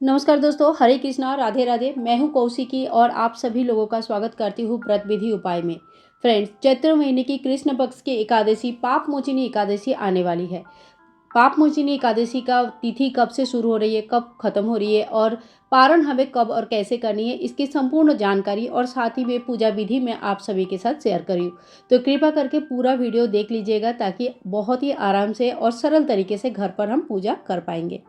नमस्कार दोस्तों, हरे कृष्णा, राधे राधे। मैं हूं कौशिकी और आप सभी लोगों का स्वागत करती हूं व्रत विधि उपाय में। फ्रेंड्स, चैत्र महीने की कृष्ण पक्ष की एकादशी पाप मोचिनी एकादशी आने वाली है। पाप मोचिनी एकादशी का तिथि कब से शुरू हो रही है, कब खत्म हो रही है और पारण हमें कब और कैसे करनी है, इसकी संपूर्ण जानकारी और साथ ही में पूजा विधि मैं आप सभी के साथ शेयर करी हूँ। तो कृपया करके पूरा वीडियो देख लीजिएगा ताकि बहुत ही आराम से और सरल तरीके से घर पर हम पूजा कर पाएंगे।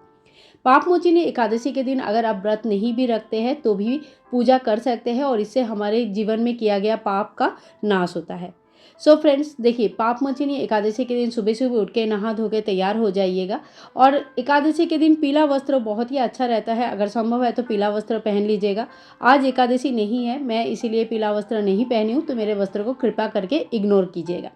पापमोचिनी एकादशी के दिन अगर आप व्रत नहीं भी रखते हैं तो भी पूजा कर सकते हैं और इससे हमारे जीवन में किया गया पाप का नाश होता है। सो फ्रेंड्स, देखिए, पापमोचिनी एकादशी के दिन सुबह सुबह उठ के नहा धो के तैयार हो जाइएगा। और एकादशी के दिन पीला वस्त्र बहुत ही अच्छा रहता है, अगर संभव है तो पीला वस्त्र पहन लीजिएगा। आज एकादशी नहीं है, मैं इसीलिए पीला वस्त्र नहीं पहनी हूँ, तो मेरे वस्त्र को कृपा करके इग्नोर कीजिएगा।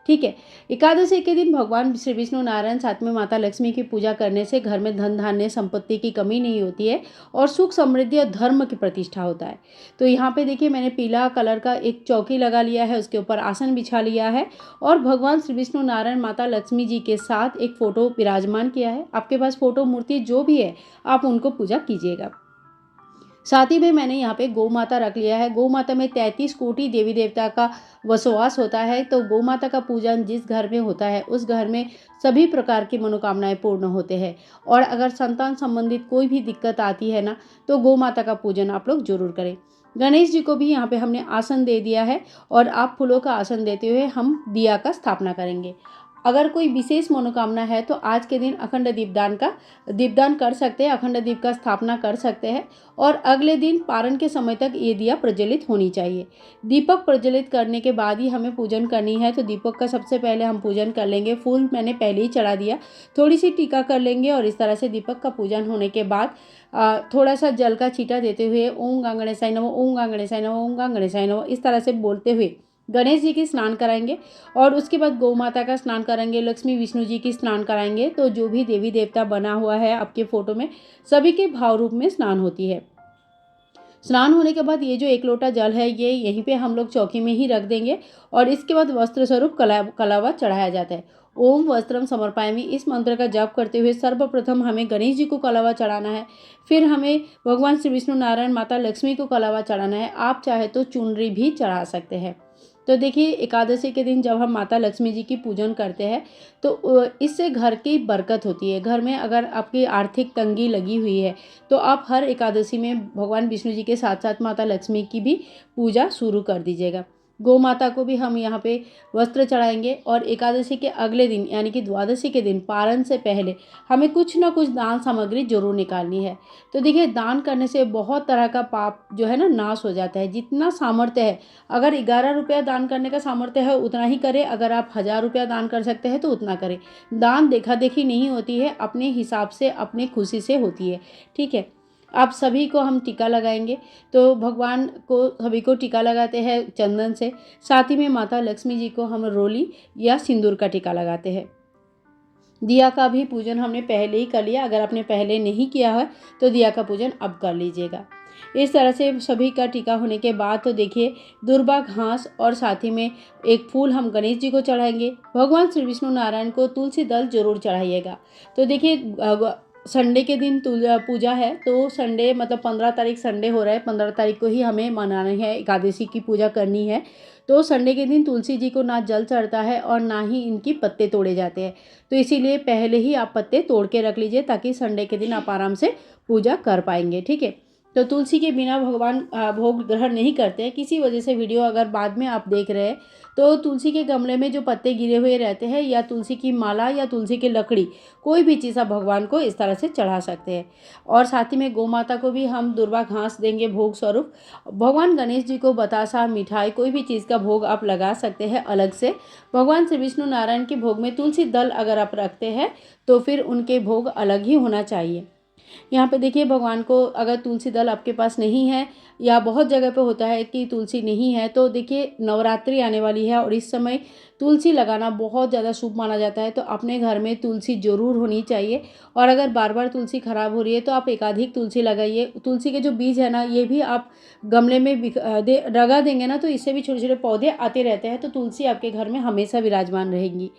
ठीक है। एकादशी के दिन भगवान श्री विष्णु नारायण साथ में माता लक्ष्मी की पूजा करने से घर में धन धान्य संपत्ति की कमी नहीं होती है और सुख समृद्धि और धर्म की प्रतिष्ठा होता है। तो यहाँ पे देखिए, मैंने पीला कलर का एक चौकी लगा लिया है, उसके ऊपर आसन बिछा लिया है और भगवान श्री विष्णु नारायण माता लक्ष्मी जी के साथ एक फोटो विराजमान किया है। आपके पास फोटो मूर्ति जो भी है, आप उनको पूजा कीजिएगा। साथ ही में मैंने यहाँ पे गौ माता रख लिया है। गौ माता में 33 कोटि देवी देवता का वसवास होता है, तो गौ माता का पूजन जिस घर में होता है उस घर में सभी प्रकार की मनोकामनाएं पूर्ण होते हैं। और अगर संतान संबंधित कोई भी दिक्कत आती है ना, तो गौ माता का पूजन आप लोग जरूर करें। गणेश जी को भी यहाँ पे हमने आसन दे दिया है और आप फूलों का आसन देते हुए हम दिया का स्थापना करेंगे। अगर कोई विशेष मनोकामना है तो आज के दिन अखंड दीपदान कर सकते हैं, अखंड दीप का स्थापना कर सकते हैं। और अगले दिन पारण के समय तक ये दिया प्रज्वलित होनी चाहिए। दीपक प्रज्वलित करने के बाद ही हमें पूजन करनी है, तो दीपक का सबसे पहले हम पूजन कर लेंगे। फूल मैंने पहले ही चढ़ा दिया, थोड़ी सी टीका कर लेंगे और इस तरह से दीपक का पूजन होने के बाद थोड़ा सा जल का छींटा देते हुए ओम गंगणेशाय नमः, ओम गंगणेशाय नमः, ओम गंगणेशाय नमः, इस तरह से बोलते हुए गणेश जी की स्नान कराएंगे। और उसके बाद गौ माता का स्नान कराएंगे, लक्ष्मी विष्णु जी की स्नान कराएंगे। तो जो भी देवी देवता बना हुआ है आपके फोटो में, सभी के भाव रूप में स्नान होती है। स्नान होने के बाद ये जो एक लोटा जल है ये यहीं पे हम लोग चौकी में ही रख देंगे और इसके बाद वस्त्र स्वरूप कलावा चढ़ाया जाता है। ओम वस्त्रम समर्पयामि, इस मंत्र का जाप करते हुए सर्वप्रथम हमें गणेश जी को कलावा चढ़ाना है। फिर हमें भगवान श्री विष्णु नारायण माता लक्ष्मी को कलावा चढ़ाना है। आप चाहे तो चुनरी भी चढ़ा सकते हैं। तो देखिए, एकादशी के दिन जब हम माता लक्ष्मी जी की पूजन करते हैं तो इससे घर की बरकत होती है। घर में अगर आपकी आर्थिक तंगी लगी हुई है तो आप हर एकादशी में भगवान विष्णु जी के साथ साथ माता लक्ष्मी की भी पूजा शुरू कर दीजिएगा। गौ माता को भी हम यहाँ पे वस्त्र चढ़ाएंगे और एकादशी के अगले दिन यानी कि द्वादशी के दिन पारण से पहले हमें कुछ ना कुछ दान सामग्री जरूर निकालनी है। तो देखिए, दान करने से बहुत तरह का पाप जो है ना नाश हो जाता है। जितना सामर्थ्य है, अगर 11 रुपया दान करने का सामर्थ्य है उतना ही करें, अगर आप 1000 रुपया दान कर सकते हैं तो उतना करें। दान देखा देखी नहीं होती है, अपने हिसाब से अपने खुशी से होती है। ठीक है। आप सभी को हम टीका लगाएंगे, तो भगवान को सभी को टीका लगाते हैं चंदन से। साथ ही में माता लक्ष्मी जी को हम रोली या सिंदूर का टीका लगाते हैं। दिया का भी पूजन हमने पहले ही कर लिया, अगर आपने पहले नहीं किया है तो दिया का पूजन अब कर लीजिएगा। इस तरह से सभी का टीका होने के बाद तो देखिए, दुर्वा घास और साथ ही में एक फूल हम गणेश जी को चढ़ाएंगे। भगवान श्री विष्णु नारायण को तुलसी दल जरूर चढ़ाइएगा। तो देखिए, संडे के दिन पूजा है, तो संडे मतलब 15 तारीख संडे हो रहा है, 15 तारीख को ही हमें मनानी है, एकादशी की पूजा करनी है। तो संडे के दिन तुलसी जी को ना जल चढ़ता है और ना ही इनकी पत्ते तोड़े जाते हैं। तो इसीलिए पहले ही आप पत्ते तोड़ के रख लीजिए ताकि संडे के दिन आप आराम से पूजा कर पाएंगे। ठीक है। तो तुलसी के बिना भगवान भोग ग्रहण नहीं करते हैं। किसी वजह से वीडियो अगर बाद में आप देख रहे हैं तो तुलसी के गमले में जो पत्ते गिरे हुए रहते हैं या तुलसी की माला या तुलसी की लकड़ी, कोई भी चीज़ आप भगवान को इस तरह से चढ़ा सकते हैं। और साथ ही में गौ माता को भी हम दुर्वा घास देंगे भोग स्वरूप। भगवान गणेश जी को बतासा, मिठाई, कोई भी चीज़ का भोग आप लगा सकते हैं अलग से। भगवान श्री विष्णु नारायण के भोग में तुलसी दल अगर आप रखते हैं तो फिर उनके भोग अलग ही होना चाहिए। यहाँ पे देखिए, भगवान को अगर तुलसी दल आपके पास नहीं है या बहुत जगह पे होता है कि तुलसी नहीं है, तो देखिए नवरात्रि आने वाली है और इस समय तुलसी लगाना बहुत ज़्यादा शुभ माना जाता है, तो अपने घर में तुलसी ज़रूर होनी चाहिए। और अगर बार बार तुलसी ख़राब हो रही है तो आप एकाधिक तुलसी लगाइए। तुलसी के जो बीज है ना, ये भी आप गमले में लगा देंगे ना, तो इससे भी छोटे छोटे पौधे आते रहते हैं, तो तुलसी आपके घर में हमेशा विराजमान रहेंगी।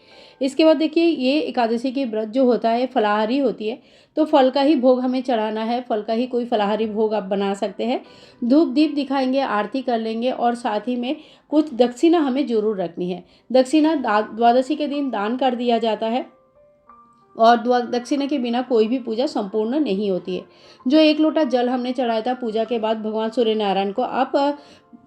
इसके बाद देखिए, ये एकादशी की व्रत जो होता है फलाहारी होती है, तो फल का ही भोग हमें चढ़ाना है। फल का ही कोई फलाहारी भोग आप बना सकते हैं। धूप दीप दिखाएंगे, आरती कर लेंगे, और साथ ही में कुछ दक्षिणा हमें जरूर रखनी है। दक्षिणा द्वादशी के दिन दान कर दिया जाता है, और दक्षिणा के बिना कोई भी पूजा संपूर्ण नहीं होती है। जो 1 लोटा जल हमने चढ़ाया था पूजा के बाद भगवान सूर्य नारायण को आप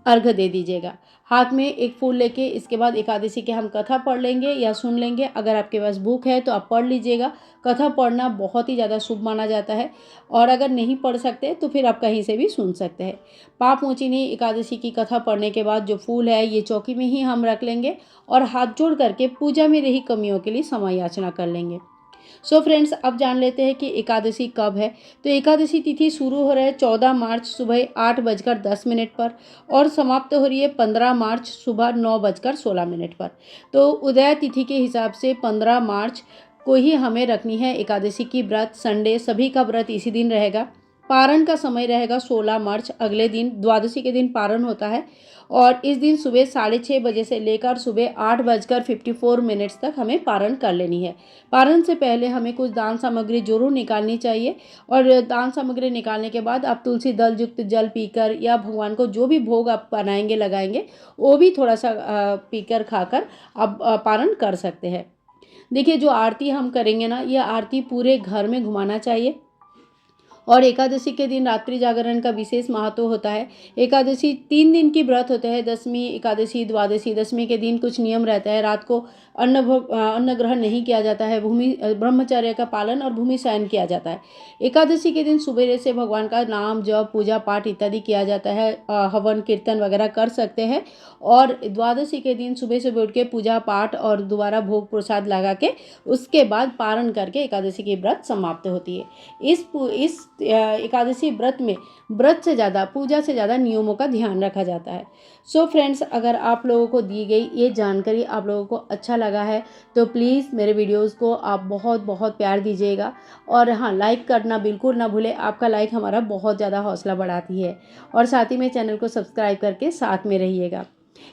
अर्घ दे दीजिएगा। हाथ में एक फूल लेके इसके बाद एकादशी के हम कथा पढ़ लेंगे या सुन लेंगे। अगर आपके पास बुक है तो आप पढ़ लीजिएगा। कथा पढ़ना बहुत ही ज़्यादा शुभ माना जाता है, और अगर नहीं पढ़ सकते तो फिर आप कहीं से भी सुन सकते हैं। पाप मोचिनी एकादशी की कथा पढ़ने के बाद जो फूल है ये चौकी में ही हम रख लेंगे, और हाथ जोड़ करके पूजा में रही कमियों के लिए क्षमा याचना कर लेंगे। सो फ्रेंड्स, अब जान लेते हैं कि एकादशी कब है। तो एकादशी तिथि शुरू हो रहा है 14 मार्च सुबह 8:10 पर, और समाप्त हो रही है 15 मार्च सुबह 9:16 पर। तो उदय तिथि के हिसाब से 15 मार्च को ही हमें रखनी है एकादशी की व्रत। संडे सभी का व्रत इसी दिन रहेगा। पारण का समय रहेगा 16 मार्च, अगले दिन द्वादशी के दिन पारण होता है, और इस दिन सुबह 6:30 बजे से लेकर सुबह 8:54 तक हमें पारण कर लेनी है। पारण से पहले हमें कुछ दान सामग्री जरूर निकालनी चाहिए, और दान सामग्री निकालने के बाद आप तुलसी दल युक्त जल पीकर, या भगवान को जो भी भोग आप बनाएंगे लगाएंगे वो भी थोड़ा सा पीकर खाकर आप पारण कर सकते हैं। देखिए, जो आरती हम करेंगे ना, ये आरती पूरे घर में घुमाना चाहिए। और एकादशी के दिन रात्रि जागरण का विशेष महत्व होता है। एकादशी 3 दिन की व्रत होते हैं, दशमी एकादशी द्वादशी। दशमी के दिन कुछ नियम रहता है, रात को अन्न ग्रहण नहीं किया जाता है, ब्रह्मचर्य का पालन और भूमि शयन किया जाता है। एकादशी के दिन सुबह से भगवान का नाम जप पूजा पाठ इत्यादि किया जाता है, हवन कीर्तन वगैरह कर सकते हैं। और द्वादशी के दिन सुबह सुबह उठ के पूजा पाठ और दोबारा भोग प्रसाद लगा के उसके बाद पारण करके एकादशी की व्रत समाप्त होती है। इस एकादशी व्रत में व्रत से ज़्यादा पूजा से ज़्यादा नियमों का ध्यान रखा जाता है। सो फ्रेंड्स, अगर आप लोगों को दी गई ये जानकारी आप लोगों को अच्छा लगा है तो प्लीज़ मेरे वीडियोस को आप बहुत बहुत प्यार दीजिएगा। और हाँ, लाइक करना बिल्कुल ना भूलें। आपका लाइक हमारा बहुत ज़्यादा हौसला बढ़ाती है। और साथ ही में चैनल को सब्सक्राइब करके साथ में रहिएगा।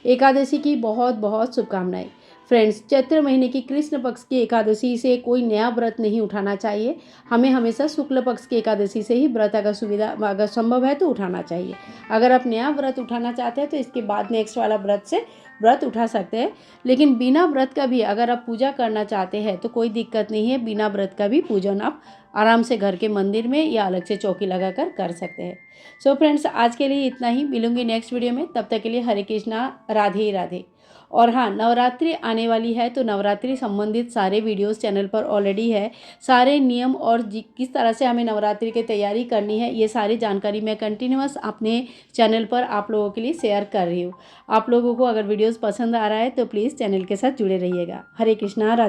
एकादशी की बहुत बहुत शुभकामनाएं। फ्रेंड्स, चैत्र महीने की कृष्ण पक्ष की एकादशी से कोई नया व्रत नहीं उठाना चाहिए। हमें हमेशा शुक्ल पक्ष की एकादशी से ही व्रत अगर संभव है तो उठाना चाहिए। अगर आप नया व्रत उठाना चाहते हैं तो इसके बाद नेक्स्ट वाला व्रत से व्रत उठा सकते हैं। लेकिन बिना व्रत का भी अगर आप पूजा करना चाहते हैं तो कोई दिक्कत नहीं है। बिना व्रत का भी पूजन आप आराम से घर के मंदिर में या अलग से चौकी लगाकर कर सकते हैं। सो फ्रेंड्स, आज के लिए इतना ही। मिलूंगी नेक्स्ट वीडियो में। तब तक के लिए हरे कृष्णा, राधे राधे। और हाँ, नवरात्रि आने वाली है तो नवरात्रि संबंधित सारे वीडियोस चैनल पर ऑलरेडी है। सारे नियम और किस तरह से हमें नवरात्रि की तैयारी करनी है, ये सारी जानकारी मैं कंटिन्यूअस अपने चैनल पर आप लोगों के लिए शेयर कर रही हूँ। आप लोगों को अगर वीडियोस पसंद आ रहा है तो प्लीज़ चैनल के साथ जुड़े रहिएगा। हरे कृष्णा, राधे।